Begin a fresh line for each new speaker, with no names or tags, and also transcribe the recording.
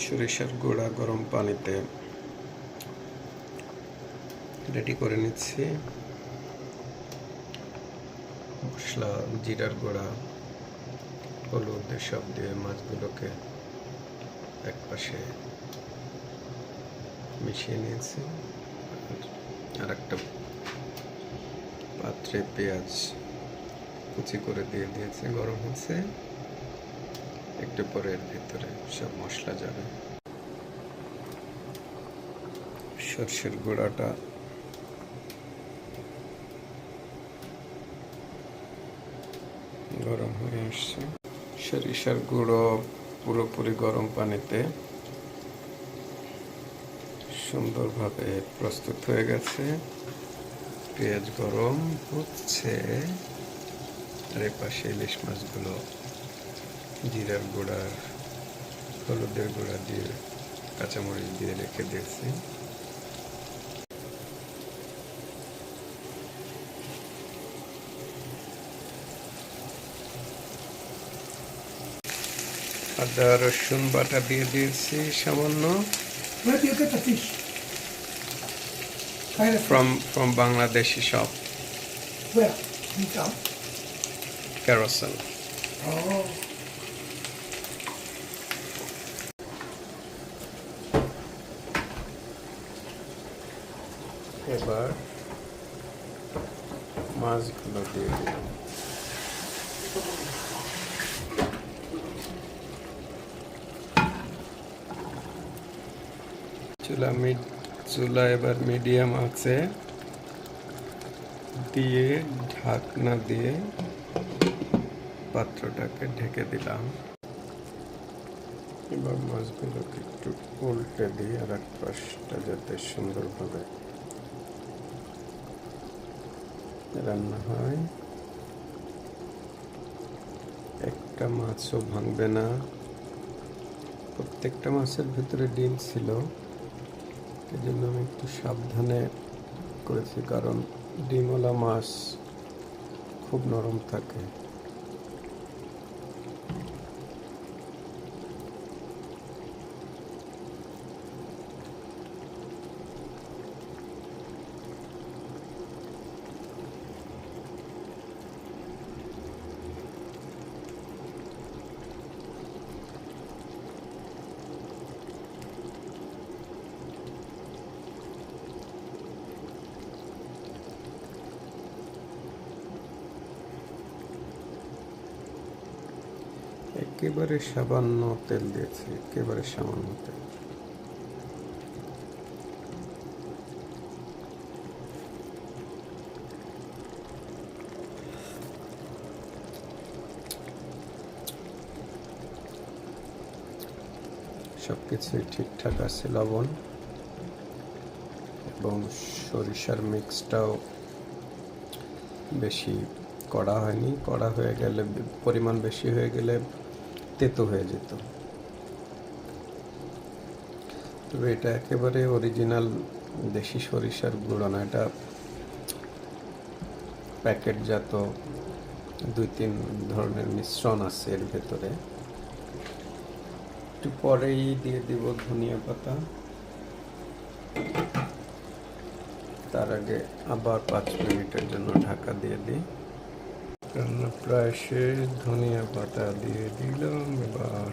সরিষার গুঁড়া গরম পানিতে রেডি করে নিচ্ছি। মশলা, জিরার গুঁড়া, হলুদ এসব দিয়ে মাছগুলোকে একপাশে মিশিয়ে নিয়েছি। আর একটা পাত্রে পেঁয়াজ কুচি করে দিয়ে দিয়েছি, গরম হচ্ছে। একটু পরে এর ভিতরে সব মশলা যাবে। সরষের গুঁড়াটা গরম হয়ে আসছে। সরিষার গুঁড়ো পুরোপুরি গরম পানিতে সুন্দরভাবে প্রস্তুত হয়ে গেছে। পেঁয়াজ গরম হচ্ছে, আর এপাশে ইলিশ মাছগুলো জিরার গুঁড়া, হলুদের গুঁড়া দিয়ে, কাঁচামরিচ দিয়ে রেখে দিয়েছি। আদা রসুন বাটা দিয়ে দিয়েছি সামান্য।
Where do you get the fish?
From Bangladeshi shop.
Where? In town?
Carousel.
Oh.
এবার মাছগুলো দিয়ে দিলাম। চুলা এবার মিডিয়াম আছে দিয়ে ঢাকনা দিয়ে পাত্রটাকে ঢেকে দিলাম। এবার মাছগুলোকে একটু উল্টে দিই, আর এক পাশটা যাতে সুন্দরভাবে রান্না হয়। একটা মাছও ভাঙবে না। প্রত্যেকটা মাছের ভিতরে ডিম ছিল, এই জন্য আমি একটু সাবধানে করেছি, কারণ ডিমওয়ালা মাছ খুব নরম থাকে। একেবারে সামান্য তেল দিয়েছি, একেবারে সামান্য তেল। সবকিছুই ঠিকঠাক আছে, লবণ এবং সরিষার মিক্সটাও বেশি কড়া হয়নি। কড়া হয়ে গেলে, পরিমাণ বেশি হয়ে গেলে তেতো হয়ে যেত। তবে এটা একেবারে অরিজিনাল দেশি সরিষার গুঁড়ো না, এটা প্যাকেটজাত 2-3 ধরনের মিশ্রণ আছে এর ভেতরে। একটু পরেই দিয়ে দিব ধনিয়া পাতা। তার আগে আবার 5 মিনিটের জন্য ঢাকা দিয়ে দিই। রান্না প্রায় শেষ। ধনিয়া পাতা দিয়ে দিলাম। এবার